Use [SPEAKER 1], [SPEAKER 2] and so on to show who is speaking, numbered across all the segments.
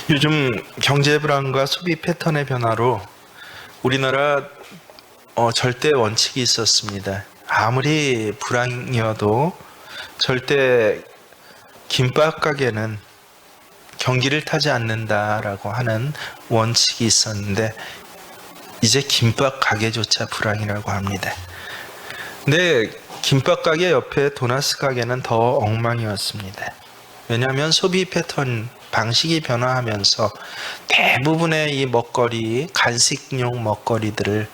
[SPEAKER 1] 요즘 경제 불안과 소비 패턴의 변화로 우리나라 절대 원칙이 있었습니다. 아무리 불황이어도 절대 김밥 가게는 경기를 타지 않는다라고 하는 원칙이 있었는데 이제 김밥 가게조차 불황이라고 합니다. 근데 김밥 가게 옆에 도나스 가게는 더 엉망이었습니다. 왜냐하면 소비 패턴 방식이 변화하면서 대부분의 이 먹거리, 간식용 먹거리들을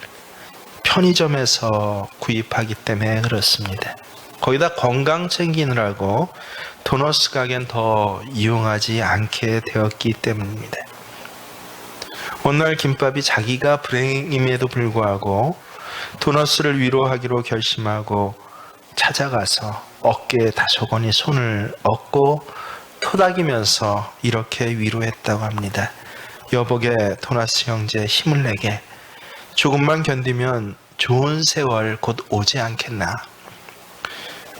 [SPEAKER 1] 편의점에서 구입하기 때문에 그렇습니다. 거기다 건강 챙기느라고 도너스 가게는 더 이용하지 않게 되었기 때문입니다. 어느 날 김밥이 자기가 불행임에도 불구하고 도너스를 위로하기로 결심하고 찾아가서 어깨에 다소거니 손을 얹고 토닥이면서 이렇게 위로했다고 합니다. 여보게 도나스 형제 힘을 내게. 조금만 견디면 좋은 세월 곧 오지 않겠나.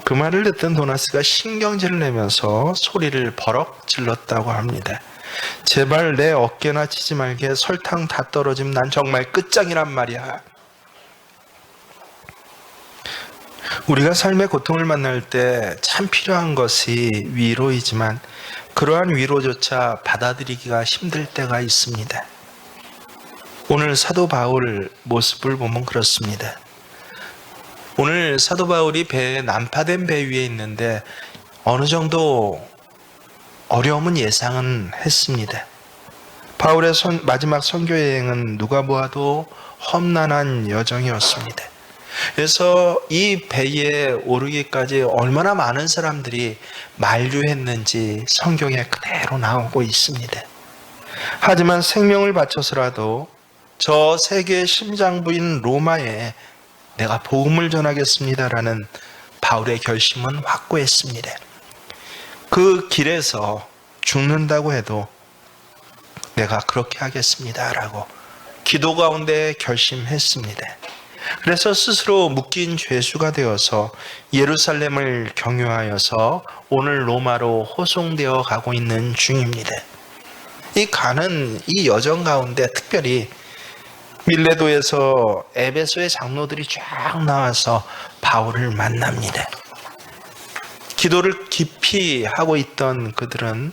[SPEAKER 1] 그 말을 듣던 도나스가 신경질을 내면서 소리를 버럭 질렀다고 합니다. 제발 내 어깨나 치지 말게. 설탕 다 떨어지면 난 정말 끝장이란 말이야. 우리가 삶의 고통을 만날 때 참 필요한 것이 위로이지만 그러한 위로조차 받아들이기가 힘들 때가 있습니다. 오늘 사도 바울 모습을 보면 그렇습니다. 오늘 사도 바울이 난파된 배 위에 있는데 어느 정도 어려움은 예상은 했습니다. 바울의 마지막 선교 여행은 누가 보아도 험난한 여정이었습니다. 그래서 이 배에 오르기까지 얼마나 많은 사람들이 만류했는지 성경에 그대로 나오고 있습니다. 하지만 생명을 바쳐서라도 저 세계의 심장부인 로마에 내가 복음을 전하겠습니다라는 바울의 결심은 확고했습니다. 그 길에서 죽는다고 해도 내가 그렇게 하겠습니다라고 기도 가운데 결심했습니다. 그래서 스스로 묶인 죄수가 되어서 예루살렘을 경유하여서 오늘 로마로 호송되어 가고 있는 중입니다. 이 여정 가운데 특별히 밀레도에서 에베소의 장로들이 쫙 나와서 바울을 만납니다. 기도를 깊이 하고 있던 그들은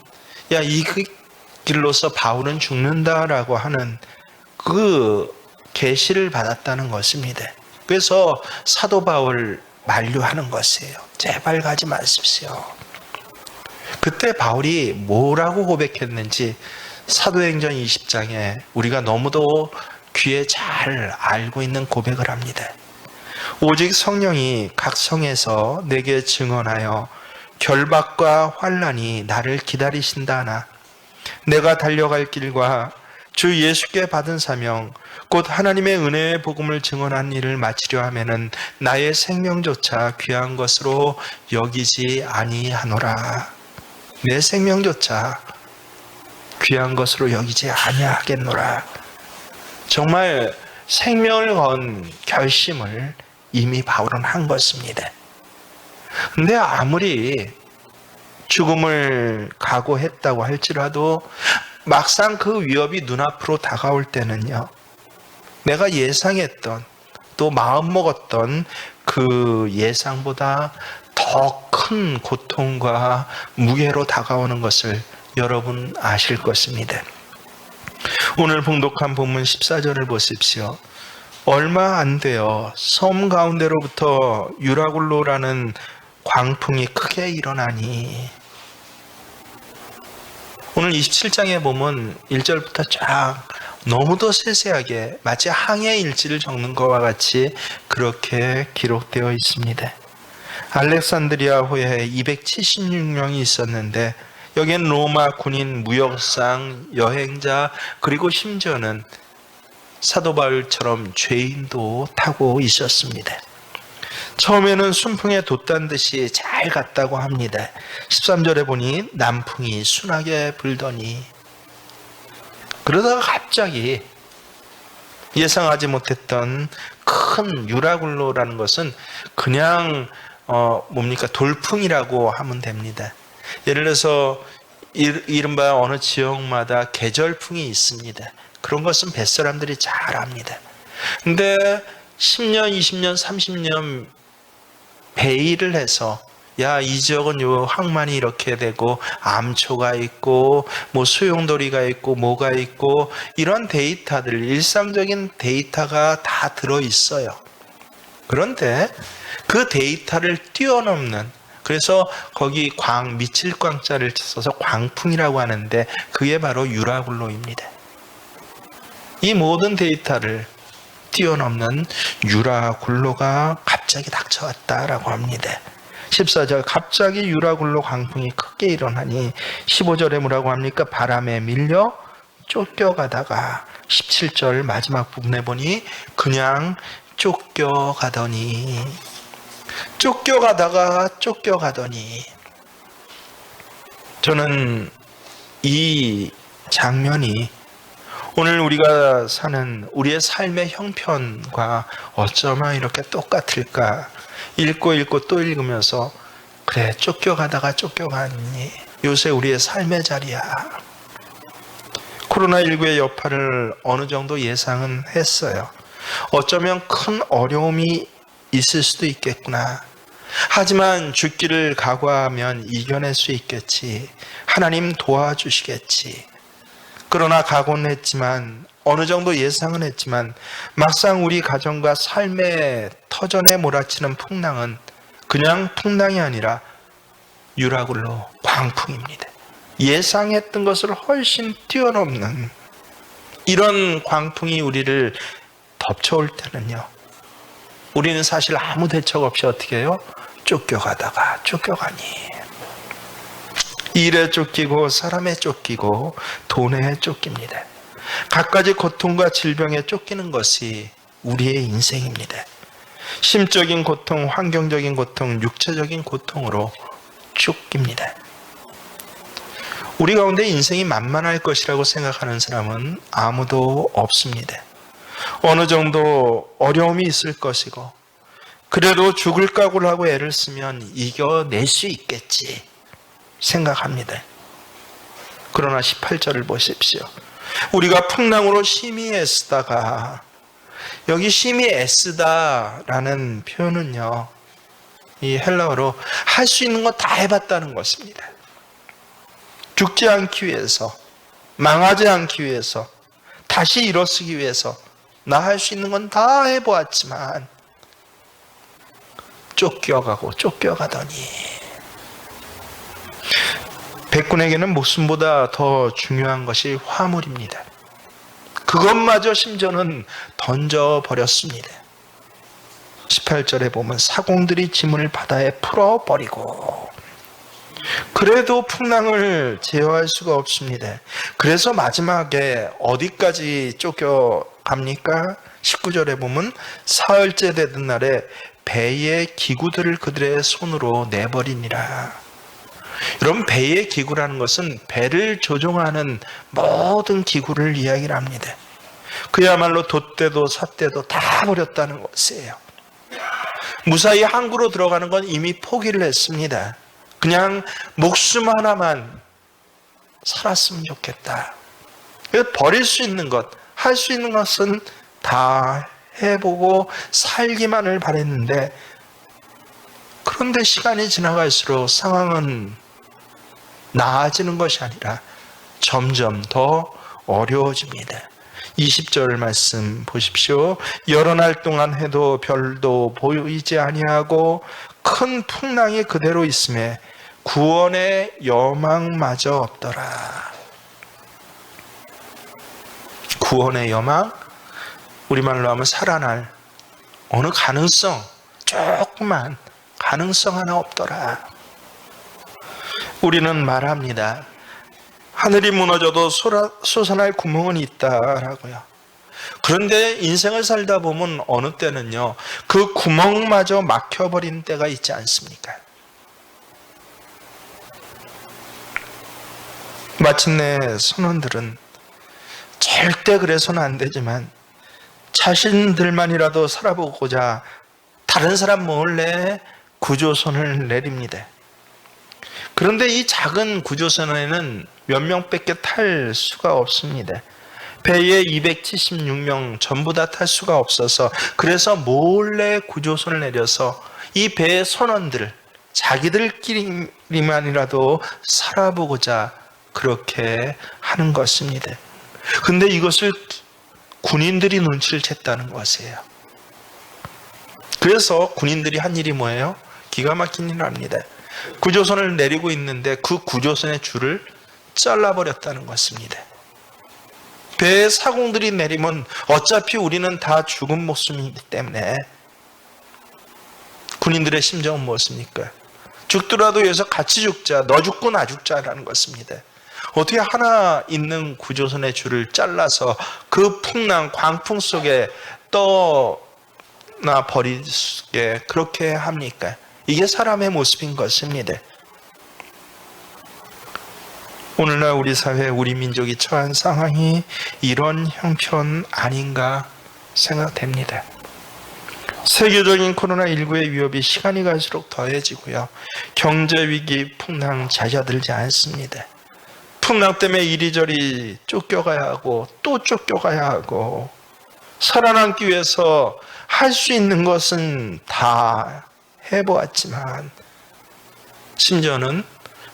[SPEAKER 1] 이 길로서 바울은 죽는다라고 하는 그 계시를 받았다는 것입니다. 그래서 사도 바울 만류하는 것이에요. 제발 가지 마십시오. 그때 바울이 뭐라고 고백했는지 사도행전 20장에 우리가 너무도 귀에 잘 알고 있는 고백을 합니다. 오직 성령이 각 성에서 내게 증언하여 결박과 환난이 나를 기다리신다 하나 내가 달려갈 길과 주 예수께 받은 사명 곧 하나님의 은혜의 복음을 증언한 일을 마치려 하면은 나의 생명조차 귀한 것으로 여기지 아니하노라. 내 생명조차 귀한 것으로 여기지 아니하겠노라. 정말 생명을 건 결심을 이미 바울은 한 것입니다. 근데 아무리 죽음을 각오했다고 할지라도 막상 그 위협이 눈앞으로 다가올 때는요, 내가 예상했던 또 마음먹었던 그 예상보다 더 큰 고통과 무게로 다가오는 것을 여러분 아실 것입니다. 오늘 봉독한 본문 14절을 보십시오. 얼마 안 되어 섬 가운데로부터 유라굴로라는 광풍이 크게 일어나니. 오늘 27장에 보면 1절부터 쫙 너무도 세세하게 마치 항해 일지를 적는 것과 같이 그렇게 기록되어 있습니다. 알렉산드리아호에 276명이 있었는데 여기엔 로마 군인, 무역상, 여행자, 그리고 심지어는 사도 바울처럼 죄인도 타고 있었습니다. 처음에는 순풍에 돛단 듯이 잘 갔다고 합니다. 13절에 보니 남풍이 순하게 불더니, 그러다가 갑자기 예상하지 못했던 큰 유라굴로라는 것은 그냥 돌풍이라고 하면 됩니다. 예를 들어서 이른바 어느 지역마다 계절풍이 있습니다. 그런 것은 뱃사람들이 잘 압니다. 근데 10년, 20년, 30년 베일을 해서 야, 이 지역은 요 항만이 이렇게 되고 암초가 있고 뭐 소용돌이가 있고 뭐가 있고 이런 데이터들, 일상적인 데이터가 다 들어 있어요. 그런데 그 데이터를 뛰어넘는, 그래서 거기 미칠 광자를 써서 광풍이라고 하는데 그게 바로 유라굴로입니다. 이 모든 데이터를 뛰어넘는 유라굴로가 갑자기 닥쳐왔다라고 합니다. 14절, 갑자기 유라굴로 광풍이 크게 일어나니 15절에 뭐라고 합니까? 바람에 밀려 쫓겨가다가 17절 마지막 부분에 보니 그냥 쫓겨가더니 저는 이 장면이 오늘 우리가 사는 우리의 삶의 형편과 어쩌면 이렇게 똑같을까? 읽고 또 읽으면서 그래, 쫓겨가다가 쫓겨가니 요새 우리의 삶의 자리야. 코로나19의 여파를 어느 정도 예상은 했어요. 어쩌면 큰 어려움이 있을 수도 있겠구나. 하지만 죽기를 각오하면 이겨낼 수 있겠지. 하나님 도와주시겠지. 그러나 각오는 했지만, 어느 정도 예상은 했지만 막상 우리 가정과 삶의 터전에 몰아치는 풍랑은 그냥 풍랑이 아니라 유라굴로 광풍입니다. 예상했던 것을 훨씬 뛰어넘는 이런 광풍이 우리를 덮쳐올 때는요, 우리는 사실 아무 대책 없이 어떻게 해요? 쫓겨가다가 쫓겨가니, 일에 쫓기고 사람에 쫓기고 돈에 쫓깁니다. 갖가지 고통과 질병에 쫓기는 것이 우리의 인생입니다. 심적인 고통, 환경적인 고통, 육체적인 고통으로 쫓깁니다. 우리 가운데 인생이 만만할 것이라고 생각하는 사람은 아무도 없습니다. 어느 정도 어려움이 있을 것이고, 그래도 죽을 각오를 하고 애를 쓰면 이겨낼 수 있겠지 생각합니다. 그러나 18절을 보십시오. 우리가 풍랑으로 심히 애쓰다가, 여기 심히 애쓰다라는 표현은요, 이 헬라어로 할 수 있는 거 다 해봤다는 것입니다. 죽지 않기 위해서, 망하지 않기 위해서, 다시 일어서기 위해서 나 할 수 있는 건 다 해보았지만 쫓겨가더니, 백군에게는 목숨보다 더 중요한 것이 화물입니다. 그것마저 심지어는 던져버렸습니다. 18절에 보면 사공들이 짐을 바다에 풀어버리고, 그래도 풍랑을 제어할 수가 없습니다. 그래서 마지막에 어디까지 쫓겨갑니까? 19절에 보면 사흘째 되던 날에 배의 기구들을 그들의 손으로 내버리니라. 여러분, 배의 기구라는 것은 배를 조종하는 모든 기구를 이야기를 합니다. 그야말로 돛대도 삿대도 다 버렸다는 것이에요. 무사히 항구로 들어가는 건 이미 포기를 했습니다. 그냥 목숨 하나만 살았으면 좋겠다. 버릴 수 있는 것, 할 수 있는 것은 다 해보고 살기만을 바랬는데, 그런데 시간이 지나갈수록 상황은 나아지는 것이 아니라 점점 더 어려워집니다. 20절 말씀 보십시오. 여러 날 동안 해도 별도 보이지 아니하고 큰 풍랑이 그대로 있음에 구원의 여망마저 없더라. 구원의 여망, 우리말로 하면 살아날 어느 가능성, 조그만 가능성 하나 없더라. 우리는 말합니다. 하늘이 무너져도 솟아날 구멍은 있다라고요. 그런데 인생을 살다 보면 어느 때는요, 그 구멍마저 막혀버린 때가 있지 않습니까? 마침내 선원들은 절대 그래서는 안 되지만 자신들만이라도 살아보고자 다른 사람 몰래 구조선을 내립니다. 그런데 이 작은 구조선에는 몇 명밖에 탈 수가 없습니다. 배에 276명 전부 다 탈 수가 없어서 그래서 몰래 구조선을 내려서 이 배의 선원들 자기들끼리만이라도 살아보고자 그렇게 하는 것입니다. 근데 이것을 군인들이 눈치를 챘다는 것이에요. 그래서 군인들이 한 일이 뭐예요? 기가 막힌 일을 합니다. 구조선을 내리고 있는데 그 구조선의 줄을 잘라버렸다는 것입니다. 배에 사공들이 내리면 어차피 우리는 다 죽은 목숨이기 때문에 군인들의 심정은 무엇입니까? 죽더라도 여기서 같이 죽자, 너 죽고 나 죽자라는 것입니다. 어떻게 하나 있는 구조선의 줄을 잘라서 그 풍랑, 광풍 속에 떠나 버리게 그렇게 합니까? 이게 사람의 모습인 것입니다. 오늘날 우리 사회, 우리 민족이 처한 상황이 이런 형편 아닌가 생각됩니다. 세계적인 코로나19의 위협이 시간이 갈수록 더해지고요. 경제위기, 풍랑 잦아들지 않습니다. 풍랑 때문에 이리저리 쫓겨가야 하고 또 쫓겨가야 하고 살아남기 위해서 할 수 있는 것은 다 해보았지만 심지어는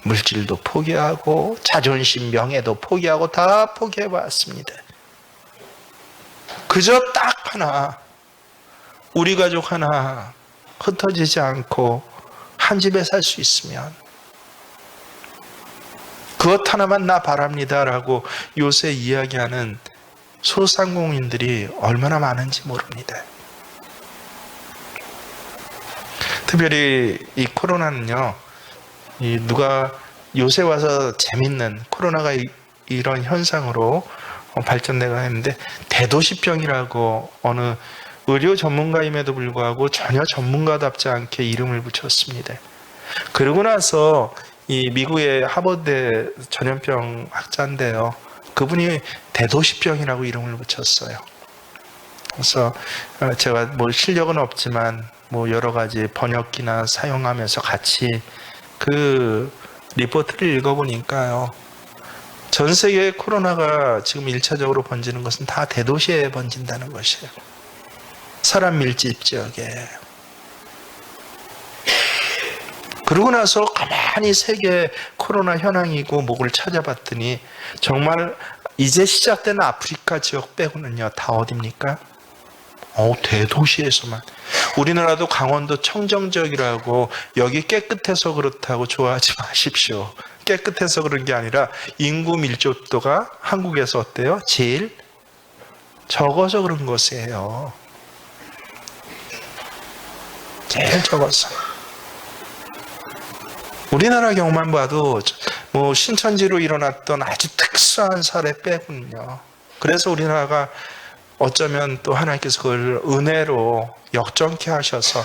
[SPEAKER 1] 물질도 포기하고 자존심, 명예도 포기하고 다 포기해봤습니다. 그저 딱 하나, 우리 가족 하나 흩어지지 않고 한 집에 살 수 있으면 그것 하나만 나 바랍니다라고 요새 이야기하는 소상공인들이 얼마나 많은지 모릅니다. 특별히 이 코로나는요, 누가 요새 와서 재밌는 코로나가 이런 현상으로 발전되고 했는데 대도시병이라고 어느 의료 전문가임에도 불구하고 전혀 전문가답지 않게 이름을 붙였습니다. 그러고 나서 이 미국의 하버드 전염병 학자인데요, 그분이 대도시병이라고 이름을 붙였어요. 그래서 제가 뭐 실력은 없지만 뭐 여러 가지 번역기나 사용하면서 같이 그 리포트를 읽어보니까요, 전 세계 코로나가 지금 1차적으로 번지는 것은 다 대도시에 번진다는 것이에요. 사람 밀집 지역에. 그러고 나서 가만히 세계 코로나 현황이고 뭐를 찾아봤더니 정말 이제 시작된 아프리카 지역 빼고는요 다 어딥니까? 대도시에서만. 우리나라도 강원도 청정 지역이라고 여기 깨끗해서 그렇다고 좋아하지 마십시오. 깨끗해서 그런 게 아니라 인구 밀접도가 한국에서 어때요? 제일 적어서 그런 것이에요. 제일 적어서. 우리나라 경우만 봐도 뭐 신천지로 일어났던 아주 특수한 사례 빼군요. 그래서 우리나라가 어쩌면 또 하나님께서 그걸 은혜로 역전케 하셔서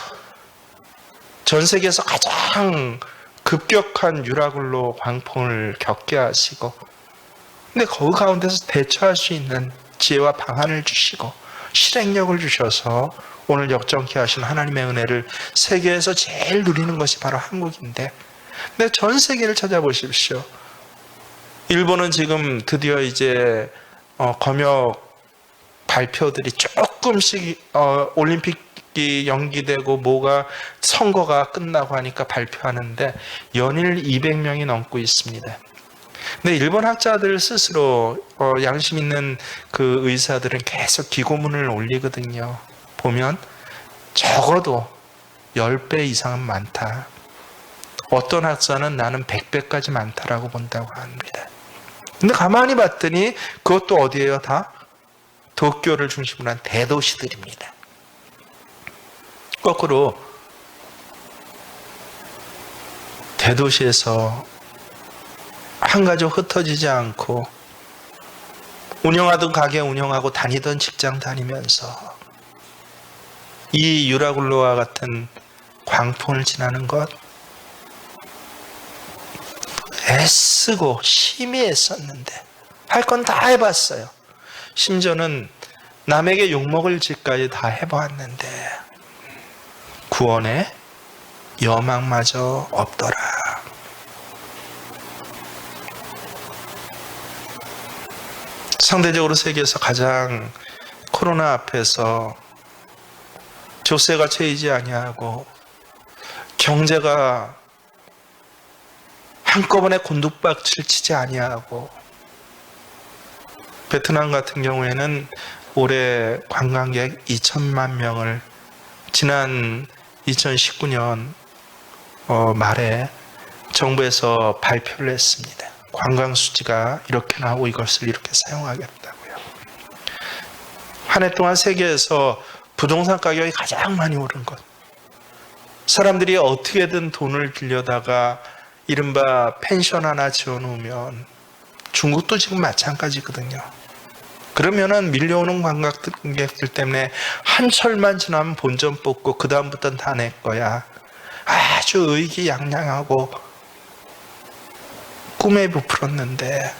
[SPEAKER 1] 전 세계에서 가장 급격한 유라굴로 광풍을 겪게 하시고, 근데 그 가운데서 대처할 수 있는 지혜와 방안을 주시고 실행력을 주셔서 오늘 역전케 하신 하나님의 은혜를 세계에서 제일 누리는 것이 바로 한국인데, 근데 전 세계를 찾아보십시오. 일본은 지금 드디어 이제 검역 발표들이 조금씩 올림픽이 연기되고 뭐가 선거가 끝나고 하니까 발표하는데 연일 200명이 넘고 있습니다. 근데 일본 학자들 스스로 양심 있는 그 의사들은 계속 기고문을 올리거든요. 보면 적어도 10배 이상은 많다. 어떤 학자는 나는 100배까지 많다라고 본다고 합니다. 근데 가만히 봤더니 그것도 어디예요? 다 도쿄를 중심으로 한 대도시들입니다. 거꾸로 대도시에서 한 가족 흩어지지 않고 운영하던 가게 운영하고 다니던 직장 다니면서 이 유라굴로와 같은 광풍을 지나는 것 애쓰고 심히 애썼는데 할 건 다 해봤어요. 심지어는 남에게 욕먹을 짓까지 다 해보았는데 구원의 여망마저 없더라. 상대적으로 세계에서 가장 코로나 앞에서 조세가 채이지 아니하고 경제가 한꺼번에 곤두박질 치지 아니하고, 베트남 같은 경우에는 올해 관광객 2천만 명을 지난 2019년 말에 정부에서 발표를 했습니다. 관광 수지가 이렇게 나오고 이것을 이렇게 사용하겠다고요. 한 해 동안 세계에서 부동산 가격이 가장 많이 오른 것. 사람들이 어떻게든 돈을 빌려다가 이른바 펜션 하나 지어놓으면, 중국도 지금 마찬가지거든요. 그러면은 밀려오는 관광객들 때문에 한철만 지나면 본전 뽑고 그 다음부터는 다 내 거야. 아주 의기양양하고 꿈에 부풀었는데,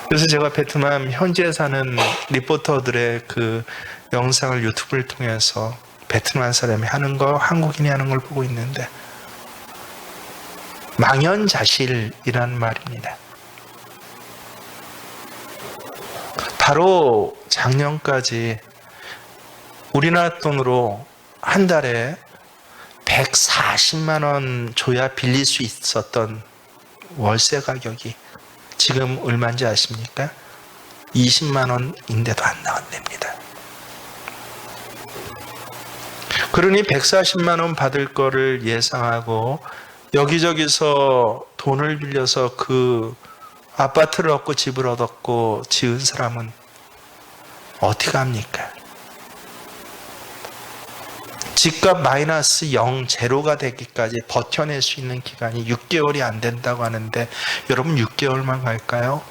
[SPEAKER 1] 그래서 제가 베트남 현지에 사는 리포터들의 그 영상을 유튜브를 통해서 베트남 사람이 하는 거, 한국인이 하는 걸 보고 있는데, 망연자실이라는 말입니다. 바로 작년까지 우리나라 돈으로 한 달에 140만 원 줘야 빌릴 수 있었던 월세 가격이 지금 얼마인지 아십니까? 20만 원인데도 안 나온답니다. 그러니 140만 원 받을 거를 예상하고 여기저기서 돈을 빌려서 그 아파트를 얻고 집을 얻었고 지은 사람은 어떻게 합니까? 집값 마이너스 0, 제로가 되기까지 버텨낼 수 있는 기간이 6개월이 안 된다고 하는데, 여러분 6개월만 갈까요?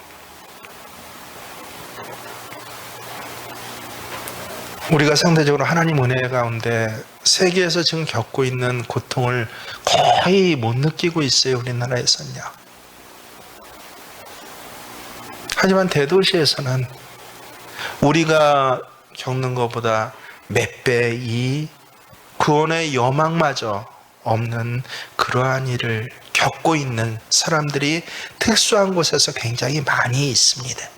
[SPEAKER 1] 우리가 상대적으로 하나님 은혜 가운데 세계에서 지금 겪고 있는 고통을 거의 못 느끼고 있어요, 우리나라에서는요. 하지만 대도시에서는 우리가 겪는 것보다 몇 배 이 구원의 여망마저 없는 그러한 일을 겪고 있는 사람들이 특수한 곳에서 굉장히 많이 있습니다.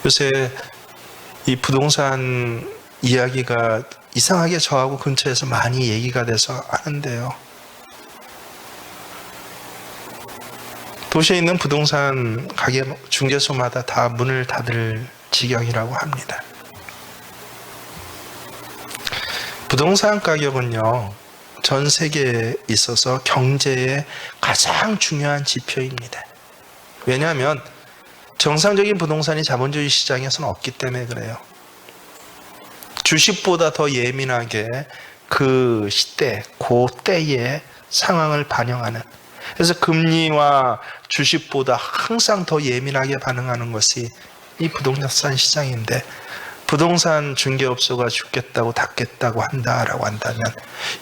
[SPEAKER 1] 요새 이 부동산 이야기가 이상하게 저하고 근처에서 많이 얘기가 돼서 하는데요. 도시에 있는 부동산 가게 중개소마다 다 문을 닫을 지경이라고 합니다. 부동산 가격은요, 전 세계에 있어서 경제의 가장 중요한 지표입니다. 왜냐하면 정상적인 부동산이 자본주의 시장에서는 없기 때문에 그래요. 주식보다 더 예민하게 그 시대, 그 때의 상황을 반영하는, 그래서 금리와 주식보다 항상 더 예민하게 반응하는 것이 이 부동산 시장인데, 부동산 중개업소가 죽겠다고 닫겠다고 한다라고 한다면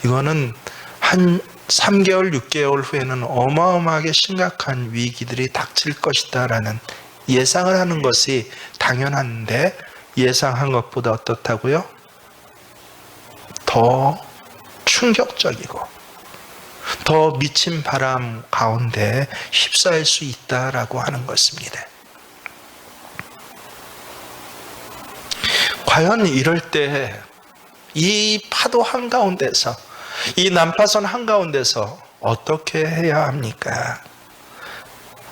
[SPEAKER 1] 이거는 한 3개월, 6개월 후에는 어마어마하게 심각한 위기들이 닥칠 것이다라는 예상을 하는 것이 당연한데, 예상한 것보다 어떻다고요? 더 충격적이고 더 미친 바람 가운데 휩싸일 수 있다라고 하는 것입니다. 과연 이럴 때 이 파도 한가운데서, 이 난파선 한가운데서 어떻게 해야 합니까?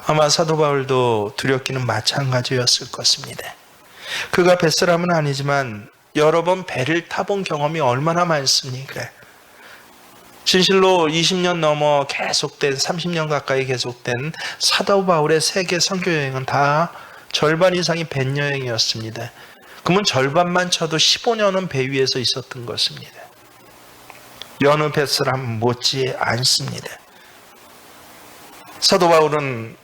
[SPEAKER 1] 아마 사도 바울도 두렵기는 마찬가지였을 것입니다. 그가 뱃사람은 아니지만 여러 번 배를 타본 경험이 얼마나 많습니까? 진실로 20년 넘어 계속된, 30년 가까이 계속된 사도 바울의 세계 선교 여행은 다 절반 이상이 뱃여행이었습니다. 그러면 절반만 쳐도 15년은 배 위에서 있었던 것입니다. 여느 뱃사람 못지 않습니다. 사도 바울은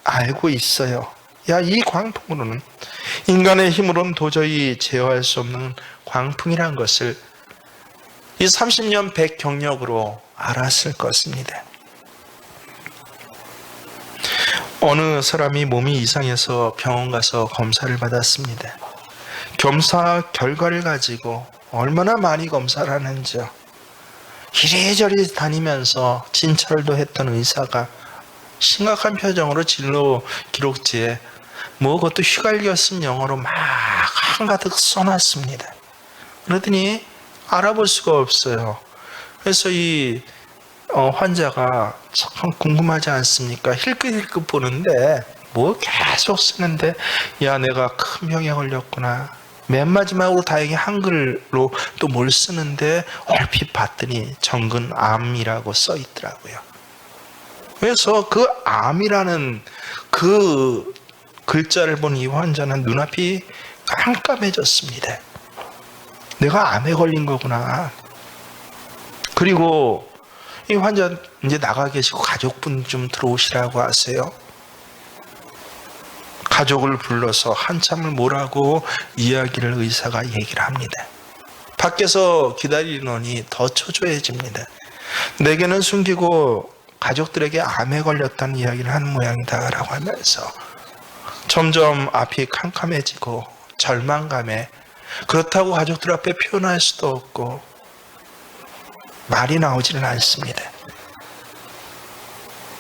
[SPEAKER 1] 알고 있어요. 야, 이 광풍으로는, 인간의 힘으로는 도저히 제어할 수 없는 광풍이란 것을 이 30년 배 경력으로 알았을 것입니다. 어느 사람이 몸이 이상해서 병원 가서 검사를 받았습니다. 검사 결과를 가지고 얼마나 많이 검사를 하는지요. 이리저리 다니면서 진찰도 했던 의사가 심각한 표정으로 진로 기록지에 뭐 그것도 휘갈겨 쓴 영어로 막 한가득 써놨습니다. 그러더니 알아볼 수가 없어요. 그래서 이 환자가 참 궁금하지 않습니까? 힐끗힐끗 보는데 뭐 계속 쓰는데, 야, 내가 큰 병에 걸렸구나. 맨 마지막으로 다행히 한글로 또 뭘 쓰는데 얼핏 봤더니 정근 암이라고 써 있더라고요. 그래서 그 암이라는 그 글자를 본 이 환자는 눈앞이 깜깜해졌습니다. 내가 암에 걸린 거구나. 그리고 이 환자 이제 나가 계시고 가족분 좀 들어오시라고 하세요. 가족을 불러서 한참을 뭐라고 이야기를 의사가 얘기를 합니다. 밖에서 기다리노니 더 초조해집니다. 내게는 숨기고 가족들에게 암에 걸렸다는 이야기를 하는 모양이다 라고 하면서 점점 앞이 캄캄해지고 절망감에, 그렇다고 가족들 앞에 표현할 수도 없고 말이 나오지는 않습니다.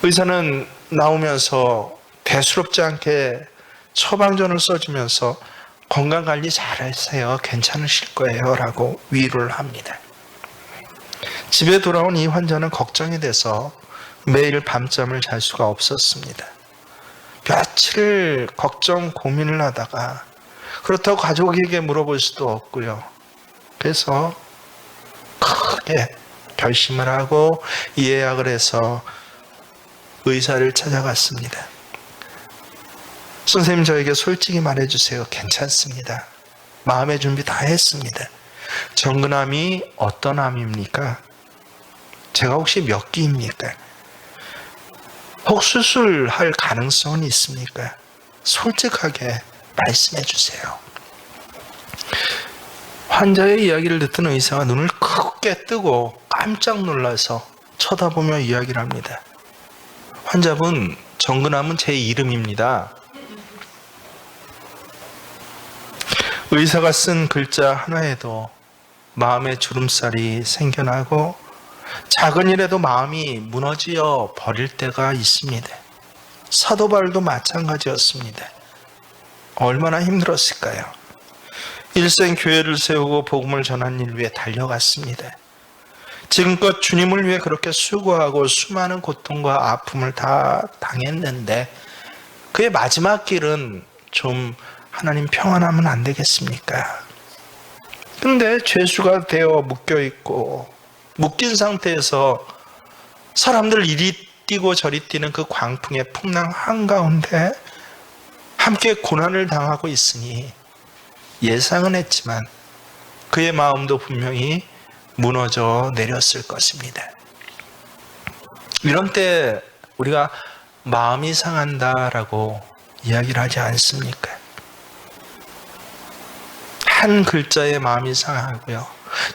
[SPEAKER 1] 의사는 나오면서 대수롭지 않게 처방전을 써주면서 건강관리 잘하세요, 괜찮으실 거예요 라고 위로를 합니다. 집에 돌아온 이 환자는 걱정이 돼서 매일 밤잠을 잘 수가 없었습니다. 며칠 걱정 고민을 하다가 그렇다고 가족에게 물어볼 수도 없고요. 그래서 크게 결심을 하고 예약을 해서 의사를 찾아갔습니다. 선생님, 저에게 솔직히 말해주세요. 괜찮습니다. 마음의 준비 다 했습니다. 정근암이 어떤 암입니까? 제가 혹시 몇 기입니까? 혹 수술할 가능성은 있습니까? 솔직하게 말씀해 주세요. 환자의 이야기를 듣던 의사가 눈을 크게 뜨고 깜짝 놀라서 쳐다보며 이야기를 합니다. 환자분, 정근암은 제 이름입니다. 의사가 쓴 글자 하나에도 마음의 주름살이 생겨나고 작은 일에도 마음이 무너져 버릴 때가 있습니다. 사도 바울도 마찬가지였습니다. 얼마나 힘들었을까요? 일생 교회를 세우고 복음을 전한 일 위해 달려갔습니다. 지금껏 주님을 위해 그렇게 수고하고 수많은 고통과 아픔을 다 당했는데 그의 마지막 길은 좀 하나님 평안하면 안 되겠습니까? 근데 죄수가 되어 묶여있고 묶인 상태에서 사람들 이리 뛰고 저리 뛰는 그 광풍의 풍랑 한가운데 함께 고난을 당하고 있으니 예상은 했지만 그의 마음도 분명히 무너져 내렸을 것입니다. 이런 때 우리가 마음이 상한다라고 이야기를 하지 않습니까? 한 글자에 마음이 상하고요.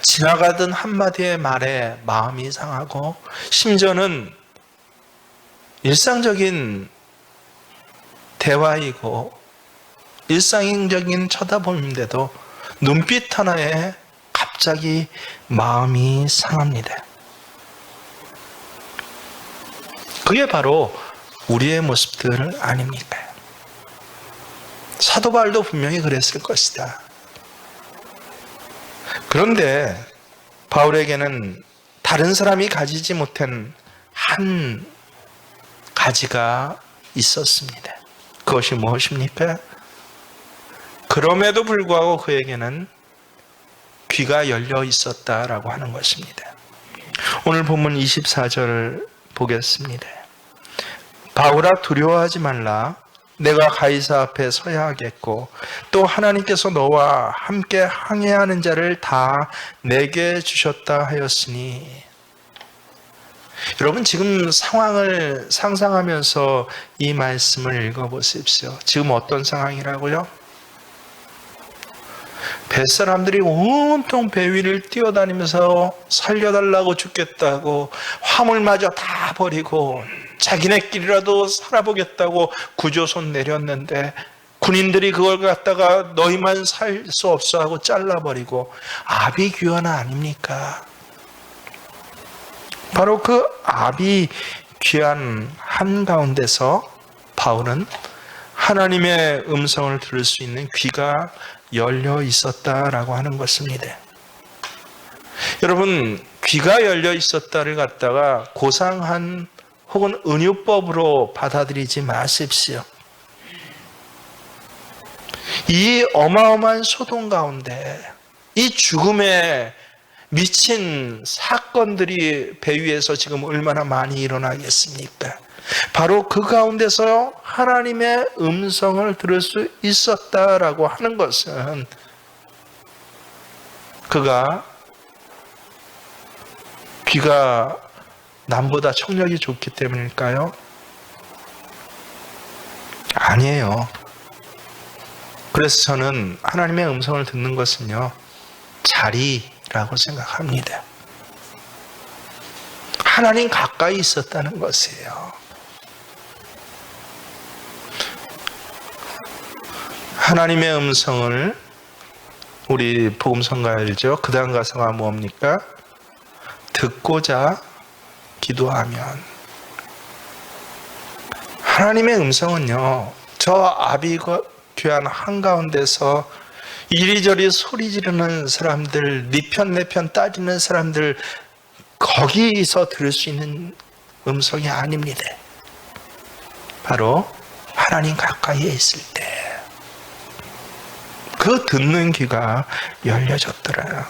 [SPEAKER 1] 지나가던 한마디의 말에 마음이 상하고 심지어는 일상적인 대화이고 일상적인 쳐다봄인데도 눈빛 하나에 갑자기 마음이 상합니다. 그게 바로 우리의 모습들 아닙니까? 사도 바울도 분명히 그랬을 것이다. 그런데 바울에게는 다른 사람이 가지지 못한 한 가지가 있었습니다. 그것이 무엇입니까? 그럼에도 불구하고 그에게는 귀가 열려 있었다라고 하는 것입니다. 오늘 본문 24절을 보겠습니다. 바울아, 두려워하지 말라. 내가 가이사 앞에 서야 하겠고 또 하나님께서 너와 함께 항해하는 자를 다 내게 주셨다 하였으니. 여러분, 지금 상황을 상상하면서 이 말씀을 읽어보십시오. 지금 어떤 상황이라고요? 뱃사람들이 온통 배 위를 뛰어다니면서 살려달라고 죽겠다고 화물마저 다 버리고 자기네끼리라도 살아보겠다고 구조선 내렸는데 군인들이 그걸 갖다가 너희만 살 수 없어 하고 잘라버리고 아비규환 아닙니까? 바로 그 아비규환 한가운데서 바울은 하나님의 음성을 들을 수 있는 귀가 열려 있었다라고 하는 것입니다. 여러분, 귀가 열려 있었다를 갖다가 고상한 혹은 은유법으로 받아들이지 마십시오. 이 어마어마한 소동 가운데 이 죽음에 미친 사건들이 배 위에서 지금 얼마나 많이 일어나겠습니까? 바로 그 가운데서 하나님의 음성을 들을 수 있었다라고 하는 것은 그가 귀가 남보다 청력이 좋기 때문일까요? 아니에요. 그래서 저는 하나님의 음성을 듣는 것은요, 자리라고 생각합니다. 하나님 가까이 있었다는 것이에요. 하나님의 음성을 우리 복음성가 알죠? 그 다음 가사가 뭡니까? 듣고자 기도하면. 하나님의 음성은요, 저 아비규환 한가운데서 이리저리 소리 지르는 사람들, 네 편 내 편 따지는 사람들, 거기서 들을 수 있는 음성이 아닙니다. 바로 하나님 가까이에 있을 때 그 듣는 귀가 열려졌더라요.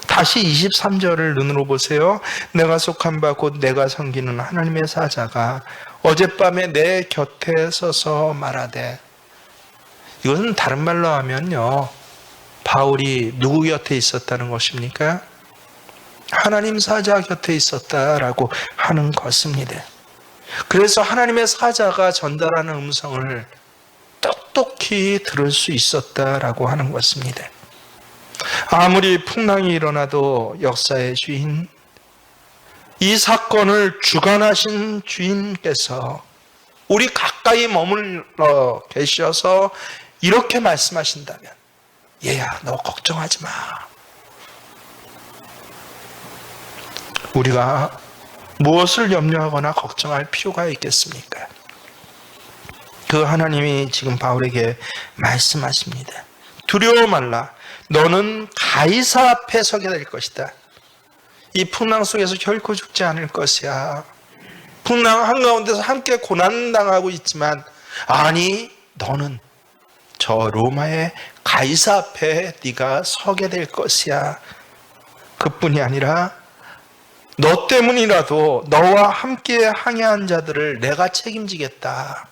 [SPEAKER 1] 다시 23절을 눈으로 보세요. 내가 속한 바 곧 내가 섬기는 하나님의 사자가 어젯밤에 내 곁에 서서 말하되, 이것은 다른 말로 하면요, 바울이 누구 곁에 있었다는 것입니까? 하나님 사자 곁에 있었다라고 하는 것입니다. 그래서 하나님의 사자가 전달하는 음성을 똑똑히 들을 수 있었다라고 하는 것입니다. 아무리 풍랑이 일어나도 역사의 주인, 이 사건을 주관하신 주인께서 우리 가까이 머물러 계셔서 이렇게 말씀하신다면, 얘야, 너 걱정하지 마. 우리가 무엇을 염려하거나 걱정할 필요가 있겠습니까? 그 하나님이 지금 바울에게 말씀하십니다. 두려워 말라. 너는 가이사 앞에 서게 될 것이다. 이 풍랑 속에서 결코 죽지 않을 것이야. 풍랑 한가운데서 함께 고난당하고 있지만, 아니, 너는 저 로마의 가이사 앞에 네가 서게 될 것이야. 그뿐이 아니라 너 때문이라도 너와 함께 항해한 자들을 내가 책임지겠다.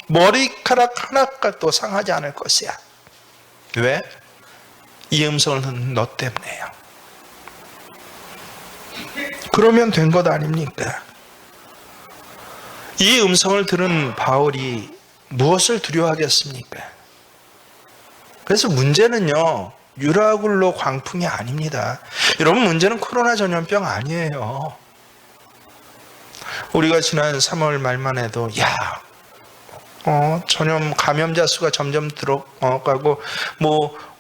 [SPEAKER 1] 머리카락 하나까지도 상하지 않을 것이야. 왜? 이 음성을 듣는 너 때문에요. 그러면 된 것 아닙니까? 이 음성을 들은 바울이 무엇을 두려워하겠습니까? 그래서 문제는요, 유라굴로 광풍이 아닙니다. 여러분, 문제는 코로나 전염병 아니에요. 우리가 지난 3월 말만 해도 전염 감염자 수가 점점 들어가고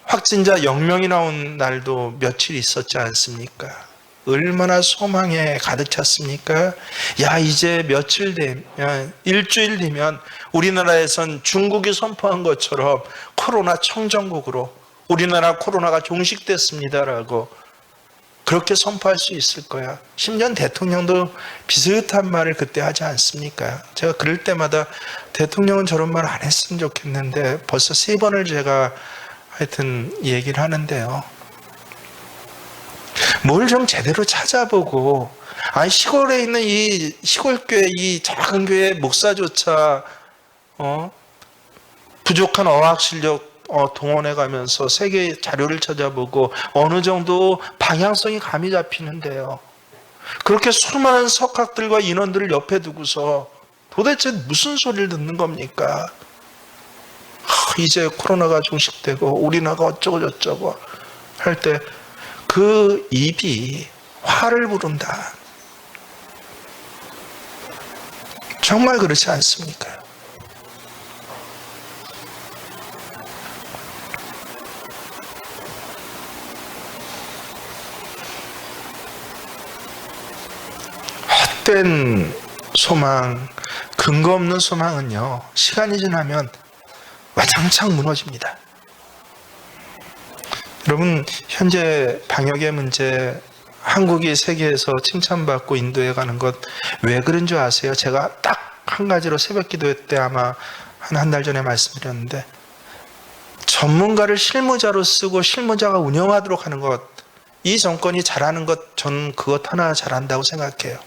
[SPEAKER 1] 확진자 0명이 나온 날도 며칠 있었지 않습니까? 얼마나 소망에 가득 찼습니까? 이제 며칠 되면, 일주일 뒤면 우리나라에선 중국이 선포한 것처럼 코로나 청정국으로 우리나라 코로나가 종식됐습니다라고 그렇게 선포할 수 있을 거야. 심지어 대통령도 비슷한 말을 그때 하지 않습니까? 제가 그럴 때마다 대통령은 저런 말 안 했으면 좋겠는데 벌써 3번을 제가 하여튼 얘기를 하는데요. 뭘 좀 제대로 찾아보고, 시골에 있는 이 시골교회, 이 작은 교회 목사조차 부족한 어학 실력 동원해 가면서 세계 자료를 찾아보고 어느 정도 방향성이 감이 잡히는데요. 그렇게 수많은 석학들과 인원들을 옆에 두고서 도대체 무슨 소리를 듣는 겁니까? 이제 코로나가 종식되고 우리나라가 어쩌고 저쩌고 할 때 그 입이 화를 부른다. 정말 그렇지 않습니까? 헛된 소망, 근거 없는 소망은요, 시간이 지나면 와장창 무너집니다. 여러분, 현재 방역의 문제, 한국이 세계에서 칭찬받고 인도에 가는 것 왜 그런 줄 아세요? 제가 딱 한 가지로 새벽 기도 때 아마 한 달 전에 말씀드렸는데, 전문가를 실무자로 쓰고 실무자가 운영하도록 하는 것, 이 정권이 잘하는 것, 저는 그것 하나 잘한다고 생각해요.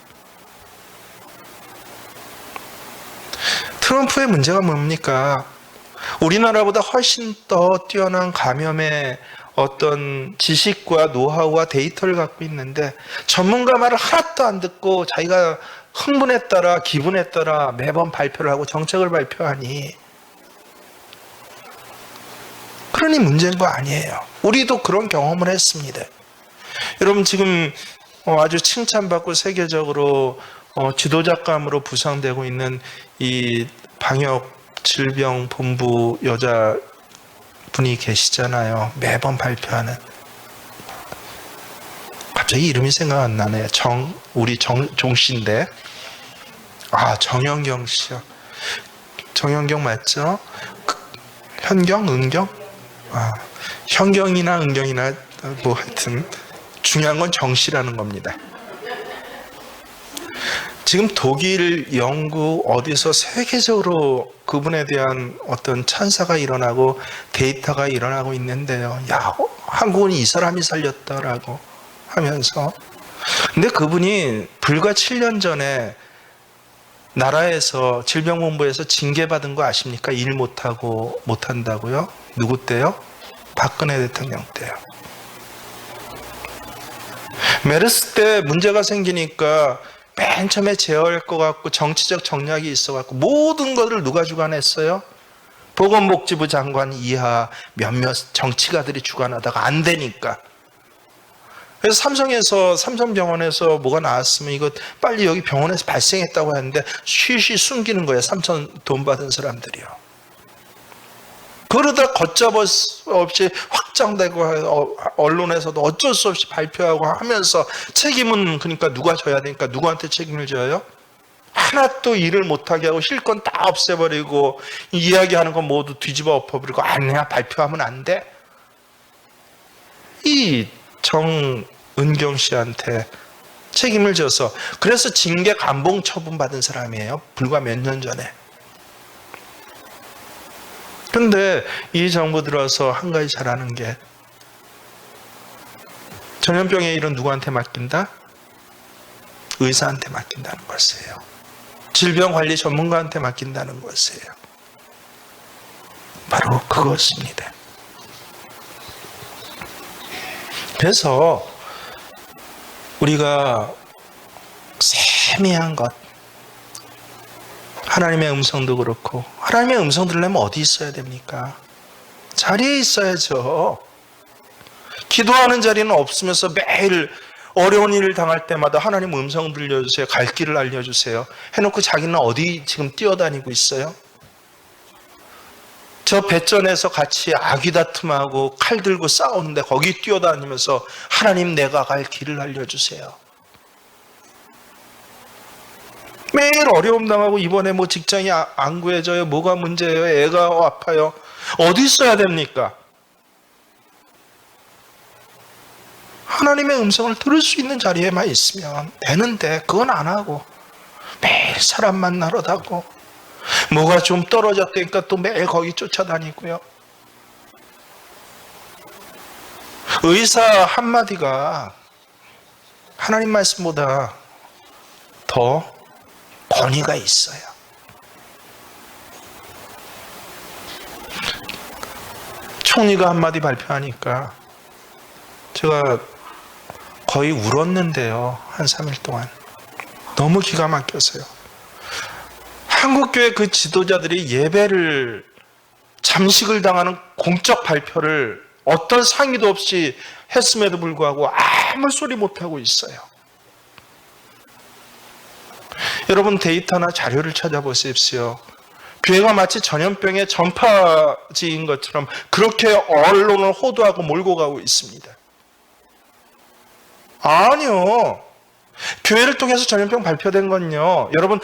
[SPEAKER 1] 트럼프의 문제가 뭡니까? 우리나라보다 훨씬 더 뛰어난 감염의 어떤 지식과 노하우와 데이터를 갖고 있는데, 전문가 말을 하나도 안 듣고 자기가 흥분에 따라 기분에 따라 매번 발표를 하고 정책을 발표하니, 그러니 문제인 거 아니에요. 우리도 그런 경험을 했습니다. 여러분, 지금 아주 칭찬받고 세계적으로 지도자감으로 부상되고 있는 이 방역질병본부 여자분이 계시잖아요. 매번 발표하는. 갑자기 이름이 생각 안 나네. 우리 종씨인데. 정영경 씨요. 정영경 맞죠? 현경? 은경? 현경이나 은경이나 뭐 하여튼 중요한 건 정씨라는 겁니다. 지금 독일, 영국 어디서 세계적으로 그분에 대한 어떤 찬사가 일어나고 데이터가 일어나고 있는데요. 야, 한국은 이 사람이 살렸다라고 하면서. 근데 그분이 불과 7년 전에 나라에서 질병본부에서 징계받은 거 아십니까? 일 못한다고요? 누구 때요? 박근혜 대통령 때요. 메르스 때 문제가 생기니까 맨 처음에 제어할 것 같고 정치적 정략이 있어갖고 모든 것을 누가 주관했어요? 보건복지부 장관 이하 몇몇 정치가들이 주관하다가 안 되니까. 그래서 삼성병원에서 뭐가 나왔으면 이거 빨리 여기 병원에서 발생했다고 하는데 쉬쉬 숨기는 거예요. 삼성 돈 받은 사람들이요. 그러다 걷잡을 수 없이 확장되고 언론에서도 어쩔 수 없이 발표하고 하면서 책임은 그러니까 누가 져야 되니까 누구한테 책임을 져요? 하나도 일을 못하게 하고 실권 다 없애버리고 이야기하는 건 모두 뒤집어 엎어버리고 아니야 발표하면 안 돼? 이 정은경 씨한테 책임을 져서 그래서 징계 감봉 처분 받은 사람이에요. 불과 몇 년 전에. 근데 이 정부 들어서 한 가지 잘하는 게 전염병의 일은 누구한테 맡긴다? 의사한테 맡긴다는 것이에요. 질병관리 전문가한테 맡긴다는 것이에요. 바로 그것입니다. 그래서 우리가 세미한 것, 하나님의 음성도 그렇고, 하나님의 음성 들으려면 어디 있어야 됩니까? 자리에 있어야죠. 기도하는 자리는 없으면서 매일 어려운 일을 당할 때마다 하나님 음성 들려주세요, 갈 길을 알려주세요 해놓고 자기는 어디 지금 뛰어다니고 있어요? 저 배전에서 같이 아귀다툼하고 칼 들고 싸우는데 거기 뛰어다니면서 하나님 내가 갈 길을 알려주세요. 매일 어려움 당하고 이번에 뭐 직장이 안 구해져요, 뭐가 문제예요, 애가 아파요. 어디 있어야 됩니까? 하나님의 음성을 들을 수 있는 자리에만 있으면 되는데 그건 안 하고 매일 사람 만나러 다고 뭐가 좀 떨어졌다니까 또 매일 거기 쫓아다니고요. 의사 한마디가 하나님 말씀보다 더 권위가 있어요. 총리가 한마디 발표하니까 제가 거의 울었는데요. 한 3일 동안. 너무 기가 막혀서요. 한국교회 그 지도자들이 예배를 잠식을 당하는 공적 발표를 어떤 상의도 없이 했음에도 불구하고 아무 소리 못하고 있어요. 여러분 데이터나 자료를 찾아보십시오. 교회가 마치 전염병의 전파지인 것처럼 그렇게 언론을 호도하고 몰고 가고 있습니다. 아니요. 교회를 통해서 전염병 발표된 건요. 여러분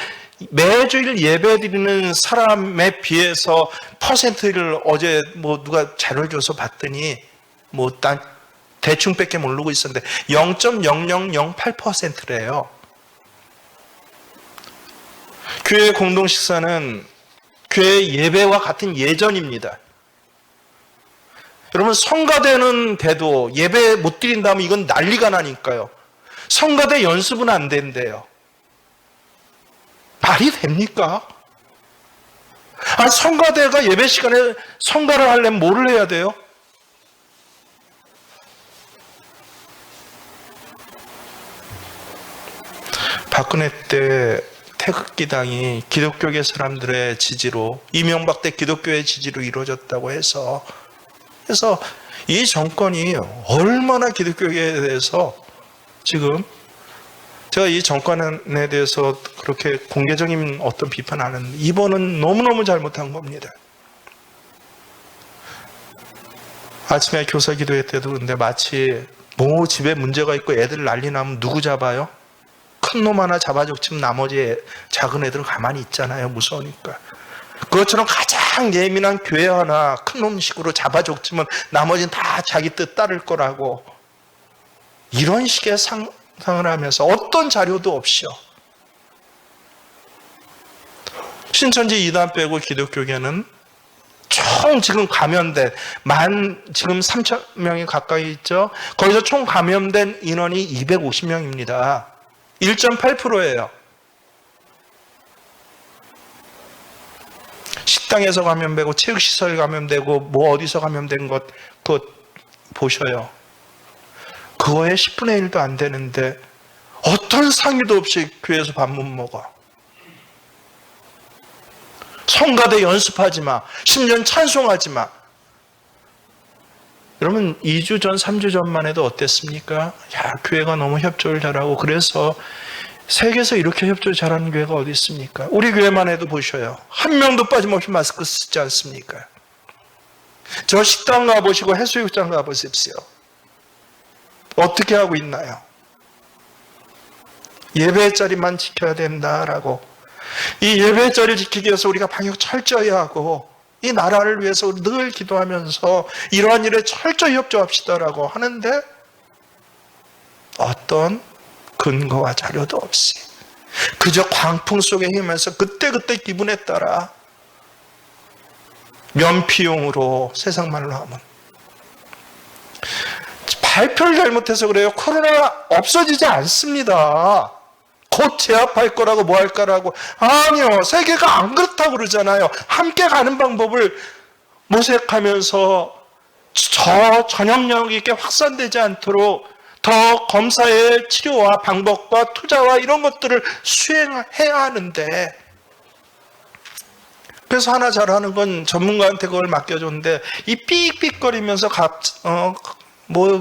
[SPEAKER 1] 매주일 예배 드리는 사람에 비해서 퍼센트를 어제 누가 자료를 줘서 봤더니 난 대충밖에 모르고 있었는데 0.0008%래요. 교회 공동 식사는 교회 예배와 같은 예전입니다. 여러분, 성가대는 돼도 예배 못 드린다면 이건 난리가 나니까요. 성가대 연습은 안 된대요. 말이 됩니까? 성가대가 예배 시간에 성가를 하려면 뭐를 해야 돼요? 박근혜 때 태극기당이 기독교계 사람들의 지지로, 이명박 때 기독교의 지지로 이루어졌다고 해서 이 정권이 얼마나 기독교계에 대해서 지금, 제가 이 정권에 대해서 그렇게 공개적인 어떤 비판 안 하는데 이번은 너무너무 잘못한 겁니다. 아침에 교사 기도회 때도 근데 마치 집에 문제가 있고 애들 난리 나면 누구 잡아요? 큰 놈 하나 잡아줬지만 나머지 작은 애들은 가만히 있잖아요. 무서우니까. 그것처럼 가장 예민한 교회 하나 큰 놈식으로 잡아줬지만 나머지는 다 자기 뜻 따를 거라고, 이런 식의 상을 하면서 어떤 자료도 없이요. 신천지 이단 빼고 기독교계는 총 지금 감염된 지금 3,000명이 가까이 있죠. 거기서 총 감염된 인원이 250명입니다. 1.8%예요. 식당에서 감염되고 체육시설 감염되고 어디서 감염된 것 그거 보셔요. 그거에 10분의 1도 안 되는데 어떤 상의도 없이 교회에서 밥 못 먹어. 성가대 연습하지 마. 10년 찬송하지 마. 여러분 2주 전 3주 전만 해도 어땠습니까? 교회가 너무 협조를 잘하고, 그래서 세계에서 이렇게 협조를 잘하는 교회가 어디 있습니까? 우리 교회만 해도 보셔요. 한 명도 빠짐없이 마스크 쓰지 않습니까? 저 식당 가보시고 해수욕장 가보십시오. 어떻게 하고 있나요? 예배의 자리만 지켜야 된다라고. 이 예배의 자리를 지키기 위해서 우리가 방역 철저히 하고 이 나라를 위해서 늘 기도하면서 이러한 일에 철저히 협조합시다라고 하는데 어떤 근거와 자료도 없이 그저 광풍 속에 힘에서 그때그때 기분에 따라 면피용으로, 세상 말로 하면 발표를 잘못해서 그래요. 코로나 없어지지 않습니다. 곧 제압할 거라고 뭐 할 거라고. 아니요. 세계가 안 그렇다고 그러잖아요. 함께 가는 방법을 모색하면서 저 전염력 있게 확산되지 않도록 더 검사의 치료와 방법과 투자와 이런 것들을 수행해야 하는데, 그래서 하나 잘하는 건 전문가한테 그걸 맡겨줬는데 이 삑삑거리면서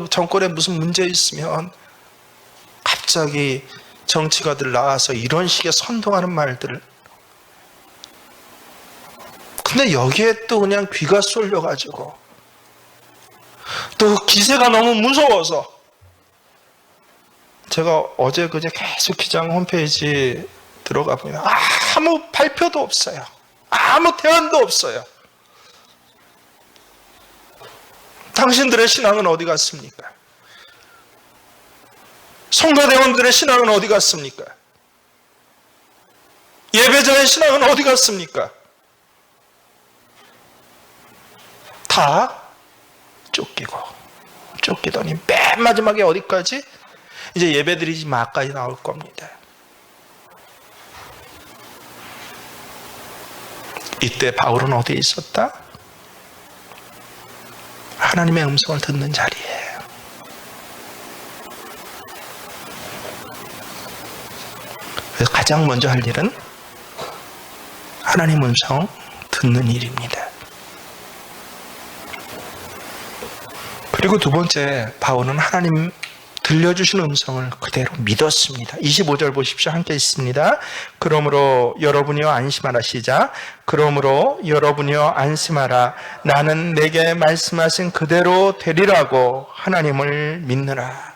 [SPEAKER 1] 정권에 무슨 문제 있으면 갑자기 정치가들 나와서 이런 식의 선동하는 말들을. 근데 여기에 또 그냥 귀가 쏠려가지고 또 기세가 너무 무서워서, 제가 어제 그제 계속 기장 홈페이지 들어가 보면 아무 발표도 없어요. 아무 대안도 없어요. 당신들의 신앙은 어디 갔습니까? 성도대원들의 신앙은 어디 갔습니까? 예배자의 신앙은 어디 갔습니까? 다 쫓기더니 맨 마지막에 어디까지? 이제 예배드리지 마까지 나올 겁니다. 이때 바울은 어디에 있었다? 하나님의 음성을 듣는 자리에. 그래서 가장 먼저 할 일은 하나님 음성 듣는 일입니다. 그리고 두 번째, 바울은 하나님 들려주신 음성을 그대로 믿었습니다. 25절 보십시오. 함께 있습니다. 그러므로 여러분이여 안심하라. 시작. 그러므로 여러분이여 안심하라. 나는 내게 말씀하신 그대로 되리라고 하나님을 믿느라.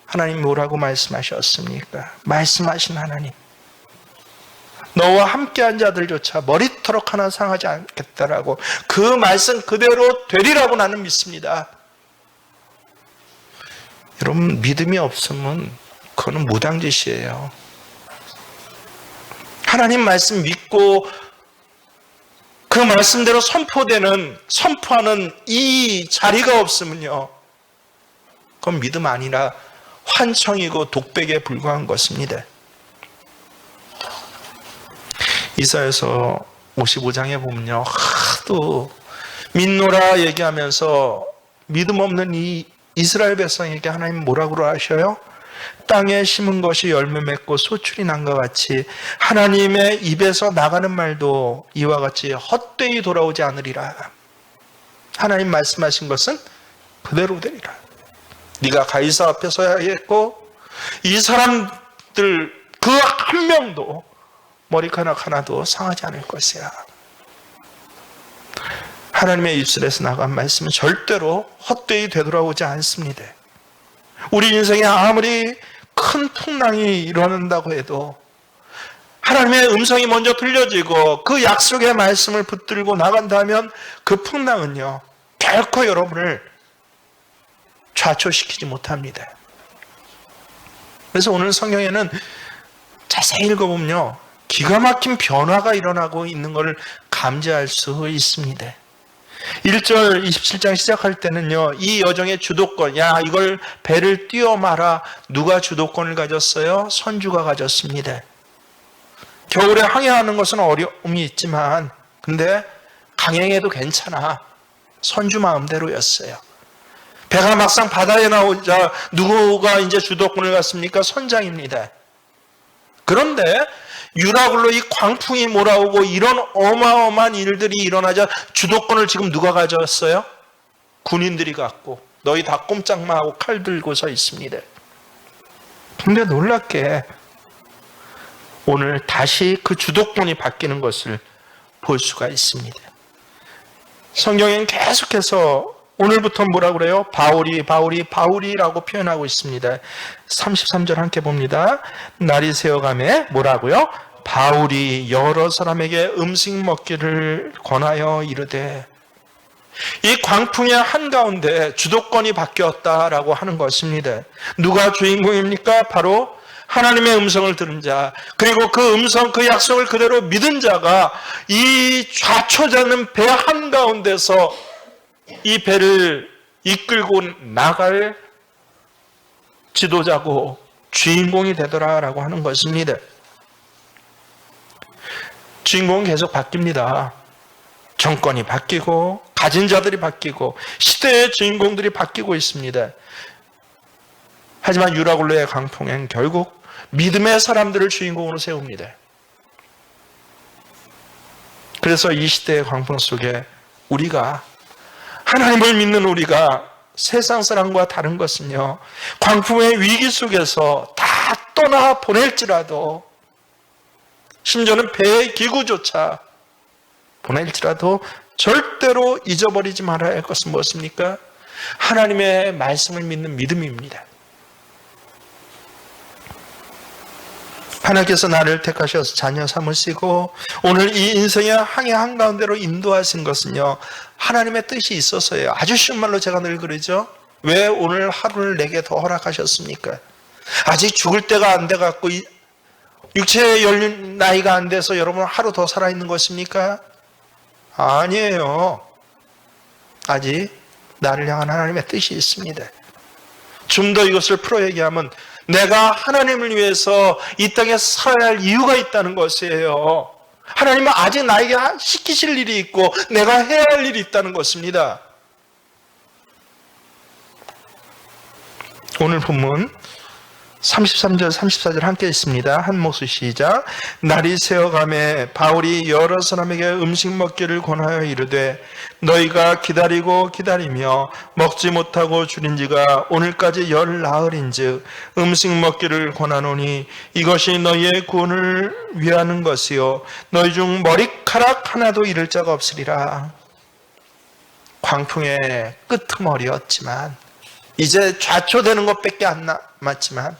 [SPEAKER 1] 하나님 뭐라고 말씀하셨습니까? 말씀하신 하나님. 너와 함께한 자들조차 머리털ок 하나 상하지 않겠다라고 그 말씀 그대로 되리라고 나는 믿습니다. 여러분, 믿음이 없으면 그거는 무당짓이에요. 하나님 말씀 믿고 그 말씀대로 선포하는 이 자리가 없으면요, 그건 믿음 아니라 환청이고 독백에 불과한 것입니다. 이사야서 55장에 보면요, 하도 믿노라 얘기하면서 믿음 없는 이 이스라엘 백성에게 하나님 뭐라고 하셔요? 땅에 심은 것이 열매 맺고 소출이 난 것 같이 하나님의 입에서 나가는 말도 이와 같이 헛되이 돌아오지 않으리라. 하나님 말씀하신 것은 그대로 되리라. 네가 가이사 앞에 서야겠고 이 사람들 그 한 명도 머리카락 하나도 상하지 않을 것이야. 하나님의 입술에서 나간 말씀은 절대로 헛되이 되돌아오지 않습니다. 우리 인생에 아무리 큰 풍랑이 일어난다고 해도 하나님의 음성이 먼저 들려지고 그 약속의 말씀을 붙들고 나간다면 그 풍랑은요, 결코 여러분을 좌초시키지 못합니다. 그래서 오늘 성경에는 자세히 읽어보면요, 기가 막힌 변화가 일어나고 있는 것을 감지할 수 있습니다. 1절 27장 시작할 때는요, 이 여정의 주도권, 이걸 배를 띄워 마라. 누가 주도권을 가졌어요? 선주가 가졌습니다. 겨울에 항해하는 것은 어려움이 있지만 근데 강행해도 괜찮아. 선주 마음대로였어요. 배가 막상 바다에 나오자 누구가 이제 주도권을 갖습니까? 선장입니다. 그런데 유라굴로 이 광풍이 몰아오고 이런 어마어마한 일들이 일어나자 주도권을 지금 누가 가져왔어요? 군인들이 갖고 너희 다 꼼짝마 하고 칼 들고 서 있습니다. 근데 놀랍게 오늘 다시 그 주도권이 바뀌는 것을 볼 수가 있습니다. 성경엔 계속해서 오늘부터 뭐라고 그래요? 바울이라고 표현하고 있습니다. 33절 함께 봅니다. 날이 새어가매 뭐라고요? 바울이 여러 사람에게 음식 먹기를 권하여 이르되, 이 광풍의 한가운데 주도권이 바뀌었다라고 하는 것입니다. 누가 주인공입니까? 바로 하나님의 음성을 들은 자, 그리고 그 음성, 그 약속을 그대로 믿은 자가 이 좌초자는 배 한가운데서 이 배를 이끌고 나갈 지도자고 주인공이 되더라라고 하는 것입니다. 주인공은 계속 바뀝니다. 정권이 바뀌고 가진 자들이 바뀌고 시대의 주인공들이 바뀌고 있습니다. 하지만 유라굴로의 강풍엔 결국 믿음의 사람들을 주인공으로 세웁니다. 그래서 이 시대의 광풍 속에 우리가, 하나님을 믿는 우리가 세상 사람과 다른 것은요, 광풍의 위기 속에서 다 떠나 보낼지라도, 심지어는 배의 기구조차 보낼지라도 절대로 잊어버리지 말아야 할 것은 무엇입니까? 하나님의 말씀을 믿는 믿음입니다. 하나님께서 나를 택하셔서 자녀 삼으시고 오늘 이 인생의 항해 한가운데로 인도하신 것은요, 하나님의 뜻이 있어서예요. 아주 쉬운 말로 제가 늘 그러죠. 왜 오늘 하루를 내게 더 허락하셨습니까? 아직 죽을 때가 안 돼갖고 육체의 열린 나이가 안 돼서 여러분 하루 더 살아있는 것입니까? 아니에요. 아직 나를 향한 하나님의 뜻이 있습니다. 좀 더 이것을 풀어 얘기하면 내가 하나님을 위해서 이 땅에 살아야 할 이유가 있다는 것이에요. 하나님은 아직 나에게 시키실 일이 있고 내가 해야 할 일이 있다는 것입니다. 오늘 본문 33절 34절 함께 있습니다. 한 목소리 시작. 날이 새어가매 바울이 여러 사람에게 음식 먹기를 권하여 이르되 너희가 기다리고 기다리며 먹지 못하고 줄인 지가 오늘까지 열 나흘인즉 음식 먹기를 권하노니 이것이 너희의 구원을 위하는 것이요 너희 중 머리카락 하나도 잃을 자가 없으리라. 광풍의 끄트머리였지만 이제 좌초되는 것밖에 안 남았지만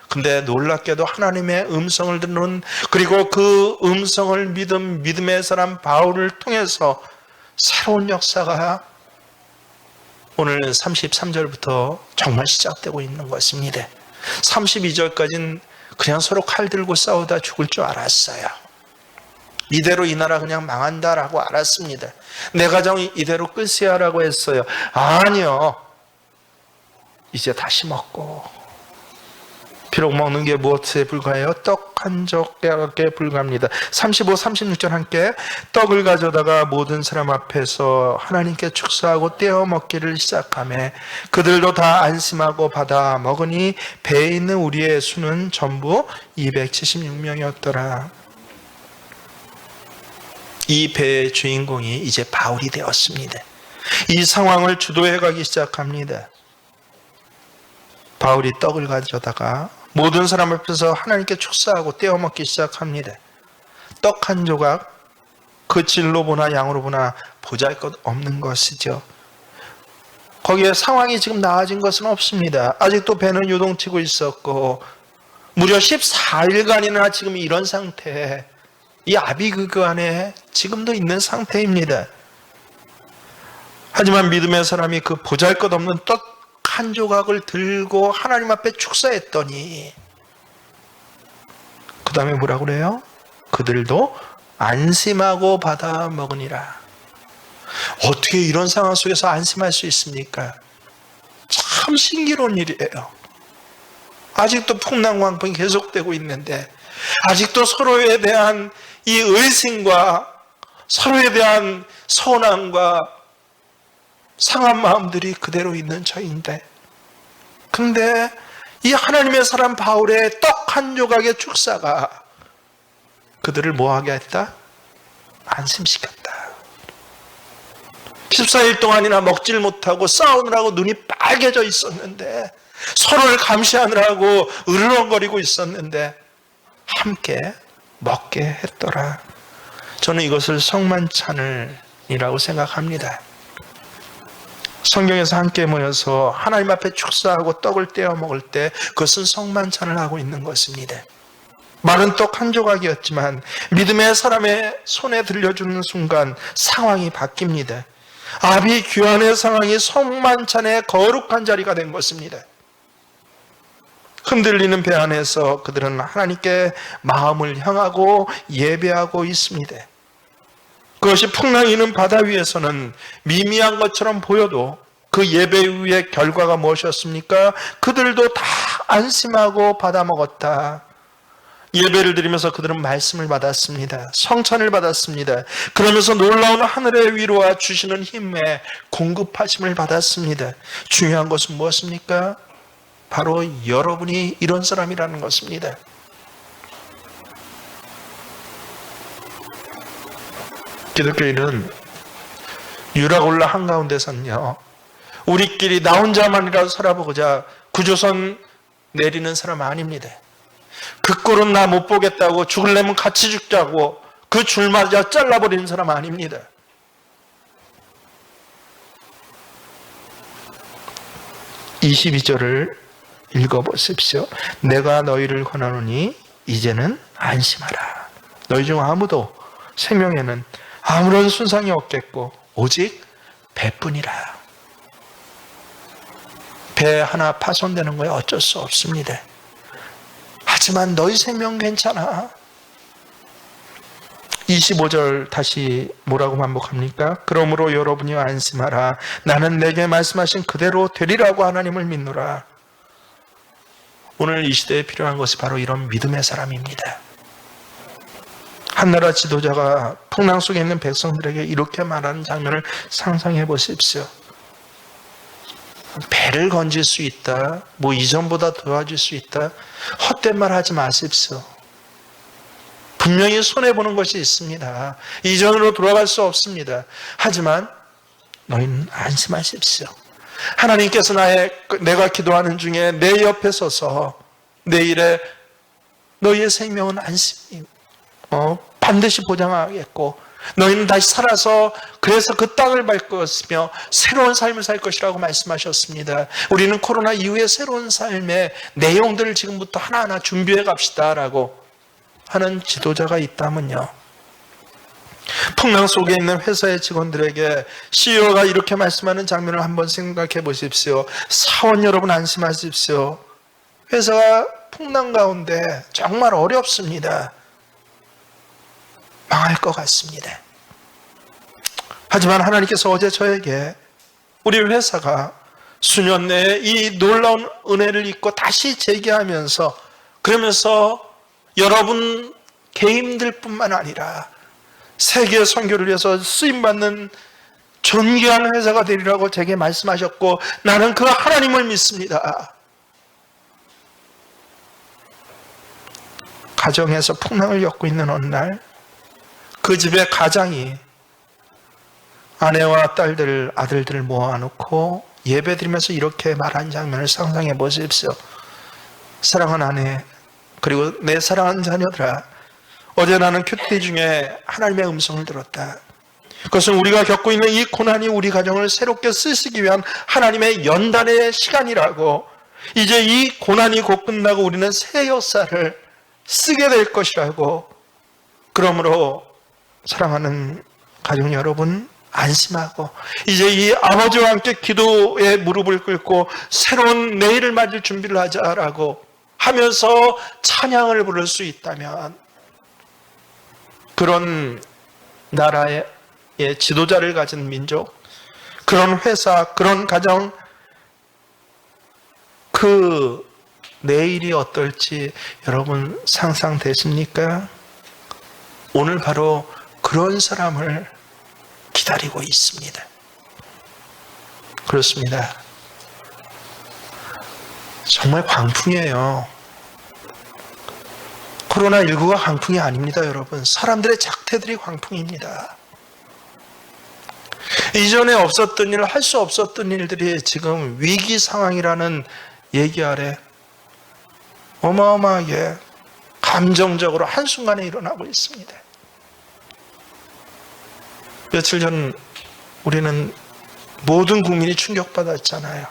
[SPEAKER 1] 근데 놀랍게도 하나님의 음성을 듣는, 그리고 그 음성을 믿은 믿음의 사람 바울을 통해서 새로운 역사가 오늘 33절부터 정말 시작되고 있는 것입니다. 32절까지는 그냥 서로 칼 들고 싸우다 죽을 줄 알았어요. 이대로 이 나라 그냥 망한다라고 알았습니다. 내 가정 이대로 끝이야라고 했어요. 아니요. 이제 다시 먹고, 비록 먹는 게 무엇에 불과해요? 떡 한 젓가락에 불과합니다. 35, 36절 함께. 떡을 가져다가 모든 사람 앞에서 하나님께 축사하고 떼어 먹기를 시작하며 그들도 다 안심하고 받아 먹으니 배에 있는 우리의 수는 전부 276명이었더라. 이 배의 주인공이 이제 바울이 되었습니다. 이 상황을 주도해 가기 시작합니다. 바울이 떡을 가져다가 모든 사람 앞에서 하나님께 축사하고 떼어 먹기 시작합니다. 떡 한 조각, 그 질로 보나 양으로 보나 보잘것 없는 것이죠. 거기에 상황이 지금 나아진 것은 없습니다. 아직도 배는 요동치고 있었고 무려 14일간이나 지금 이런 상태, 이 아비그그 안에 지금도 있는 상태입니다. 하지만 믿음의 사람이 그 보잘것없는 떡 한 조각을 들고 하나님 앞에 축사했더니 그 다음에 뭐라고 그래요? 그들도 안심하고 받아 먹으니라. 어떻게 이런 상황 속에서 안심할 수 있습니까? 참 신기로운 일이에요. 아직도 풍랑광풍이 계속되고 있는데 아직도 서로에 대한 이 의심과 서로에 대한 서운함과 상한 마음들이 그대로 있는 저인데, 근데 이 하나님의 사람 바울의 떡 한 조각의 축사가 그들을 뭐하게 했다? 안심시켰다. 14일 동안이나 먹질 못하고 싸우느라고 눈이 빨개져 있었는데, 서로를 감시하느라고 으르렁거리고 있었는데 함께 먹게 했더라. 저는 이것을 성만찬을이라고 생각합니다. 성경에서 함께 모여서 하나님 앞에 축사하고 떡을 떼어 먹을 때 그것은 성만찬을 하고 있는 것입니다. 마른 떡 한 조각이었지만 믿음의 사람의 손에 들려주는 순간 상황이 바뀝니다. 아비 규환의 상황이 성만찬의 거룩한 자리가 된 것입니다. 흔들리는 배 안에서 그들은 하나님께 마음을 향하고 예배하고 있습니다. 그것이 풍랑이는 바다 위에서는 미미한 것처럼 보여도 그 예배 후의 결과가 무엇이었습니까? 그들도 다 안심하고 받아 먹었다. 예배를 드리면서 그들은 말씀을 받았습니다. 성찬을 받았습니다. 그러면서 놀라운 하늘의 위로와 주시는 힘에 공급하심을 받았습니다. 중요한 것은 무엇입니까? 바로 여러분이 이런 사람이라는 것입니다. 기독교인은 유라골라 한가운데서는요, 우리끼리 나 혼자만이라도 살아보고자 구조선 내리는 사람 아닙니다. 그 꼴은 나 못 보겠다고 죽으려면 같이 죽자고 그 줄마저 잘라버리는 사람 아닙니다. (22절을) 읽어보십시오. 내가 너희를 권하노니 이제는 안심하라. 너희 중 아무도 생명에는 아무런 손상이 없겠고 오직 배뿐이라. 배 하나 파손되는 거에 어쩔 수 없습니다. 하지만 너희 생명 괜찮아. 25절 다시 뭐라고 반복합니까? 그러므로 여러분이 안심하라. 나는 내게 말씀하신 그대로 되리라고 하나님을 믿노라. 오늘 이 시대에 필요한 것이 바로 이런 믿음의 사람입니다. 한나라 지도자가 풍랑 속에 있는 백성들에게 이렇게 말하는 장면을 상상해 보십시오. 배를 건질 수 있다, 뭐 이전보다 도와줄 수 있다, 헛된 말 하지 마십시오. 분명히 손해보는 것이 있습니다. 이전으로 돌아갈 수 없습니다. 하지만 너희는 안심하십시오. 하나님께서 내가 기도하는 중에 내 옆에 서서 내일에 너희의 생명은 안심이 반드시 보장하겠고 너희는 다시 살아서 그래서 그 땅을 밟을 것이며 새로운 삶을 살 것이라고 말씀하셨습니다. 우리는 코로나 이후에 새로운 삶의 내용들을 지금부터 하나하나 준비해 갑시다라고 하는 지도자가 있다면요, 풍랑 속에 있는 회사의 직원들에게 CEO가 이렇게 말씀하는 장면을 한번 생각해 보십시오. 사원 여러분 안심하십시오. 회사가 풍랑 가운데 정말 어렵습니다. 망할 것 같습니다. 하지만 하나님께서 어제 저에게 우리 회사가 수년 내에 이 놀라운 은혜를 입고 다시 재기하면서, 그러면서 여러분 개인들 뿐만 아니라 세계 선교를 위해서 쓰임받는 존귀한 회사가 되리라고 제게 말씀하셨고, 나는 그 하나님을 믿습니다. 가정에서 풍랑을 겪고 있는 어느 날, 그 집의 가장이 아내와 딸들, 아들들을 모아놓고 예배드리면서 이렇게 말한 장면을 상상해 보십시오. 사랑하는 아내, 그리고 내 사랑하는 자녀들아, 어제 나는 큐티 중에 하나님의 음성을 들었다. 그것은 우리가 겪고 있는 이 고난이 우리 가정을 새롭게 쓰시기 위한 하나님의 연단의 시간이라고, 이제 이 고난이 곧 끝나고 우리는 새 역사를 쓰게 될 것이라고. 그러므로 사랑하는 가정 여러분, 안심하고 이제 이 아버지와 함께 기도에 무릎을 꿇고 새로운 내일을 맞을 준비를 하자라고 하면서 찬양을 부를 수 있다면, 그런 나라의 지도자를 가진 민족, 그런 회사, 그런 가정, 그 내일이 어떨지 여러분 상상되십니까? 오늘 바로 그런 사람을 기다리고 있습니다. 그렇습니다. 정말 광풍이에요. 코로나19가 광풍이 아닙니다, 여러분. 사람들의 작태들이 광풍입니다. 이전에 없었던 일, 할 수 없었던 일들이 지금 위기 상황이라는 얘기 아래 어마어마하게 감정적으로 한순간에 일어나고 있습니다. 며칠 전 우리는 모든 국민이 충격받았잖아요.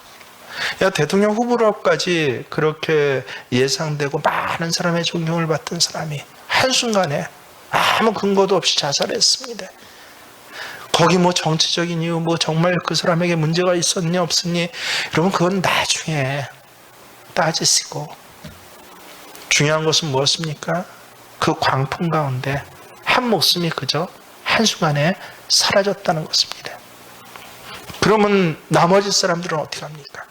[SPEAKER 1] 대통령 후보로까지 그렇게 예상되고 많은 사람의 존경을 받던 사람이 한순간에 아무 근거도 없이 자살했습니다. 거기 뭐 정치적인 이유, 뭐 정말 그 사람에게 문제가 있었니 없었니, 여러분 그건 나중에 따지시고, 중요한 것은 무엇입니까? 그 광풍 가운데 한 목숨이 그저 한순간에 사라졌다는 것입니다. 그러면 나머지 사람들은 어떻게 합니까?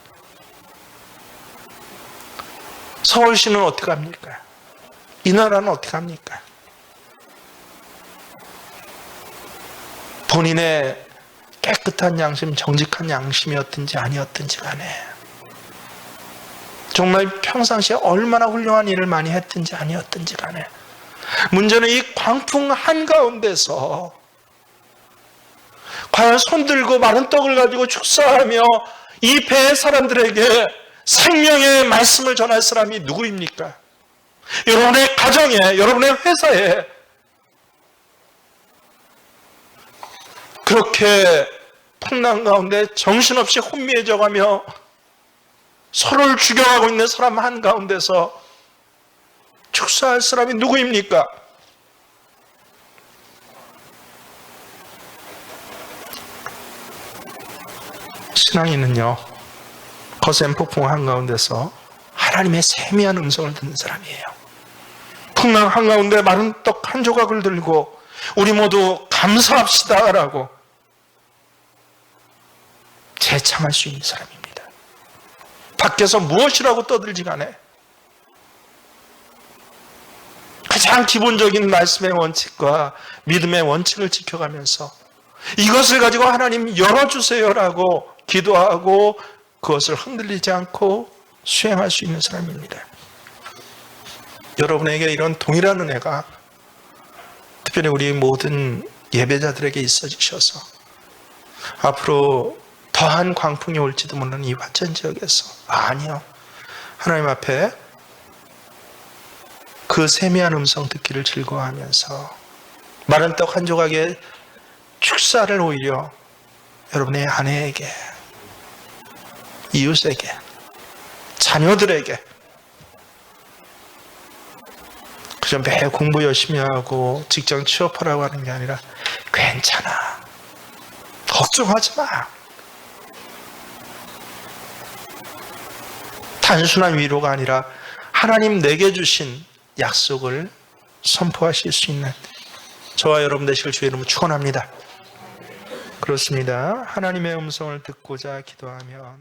[SPEAKER 1] 서울시는 어떻게 합니까? 이 나라는 어떻게 합니까? 본인의 깨끗한 양심, 정직한 양심이었든지 아니었든지 간에, 정말 평상시에 얼마나 훌륭한 일을 많이 했든지 아니었든지 간에, 문제는 이 광풍 한가운데서 과연 손들고 마른 떡을 가지고 축사하며 이 배의 사람들에게 생명의 말씀을 전할 사람이 누구입니까? 여러분의 가정에, 여러분의 회사에 그렇게 풍랑 가운데 정신없이 혼미해져가며 서로를 죽여가고 있는 사람 한가운데서 축사할 사람이 누구입니까? 신앙인은요, 거센 폭풍 한가운데서 하나님의 세미한 음성을 듣는 사람이에요. 풍랑 한가운데 마른 떡 한 조각을 들고 우리 모두 감사합시다라고 재창할 수 있는 사람입니다. 밖에서 무엇이라고 떠들지 간에 가장 기본적인 말씀의 원칙과 믿음의 원칙을 지켜가면서 이것을 가지고 하나님 열어주세요라고 기도하고 그것을 흔들리지 않고 수행할 수 있는 사람입니다. 여러분에게 이런 동일한 은혜가 특별히 우리 모든 예배자들에게 있어지셔서 앞으로 더한 광풍이 올지도 모르는 이 화천 지역에서, 아니요, 하나님 앞에 그 세미한 음성 듣기를 즐거워하면서 마른 떡 한 조각의 축사를 오히려 여러분의 아내에게, 이웃에게, 자녀들에게 그저 매일 공부 열심히 하고 직장 취업하라고 하는 게 아니라 괜찮아, 걱정하지 마, 단순한 위로가 아니라 하나님 내게 주신 약속을 선포하실 수 있는 저와 여러분 되시길 주의 이름으로 축원합니다. 그렇습니다. 하나님의 음성을 듣고자 기도하면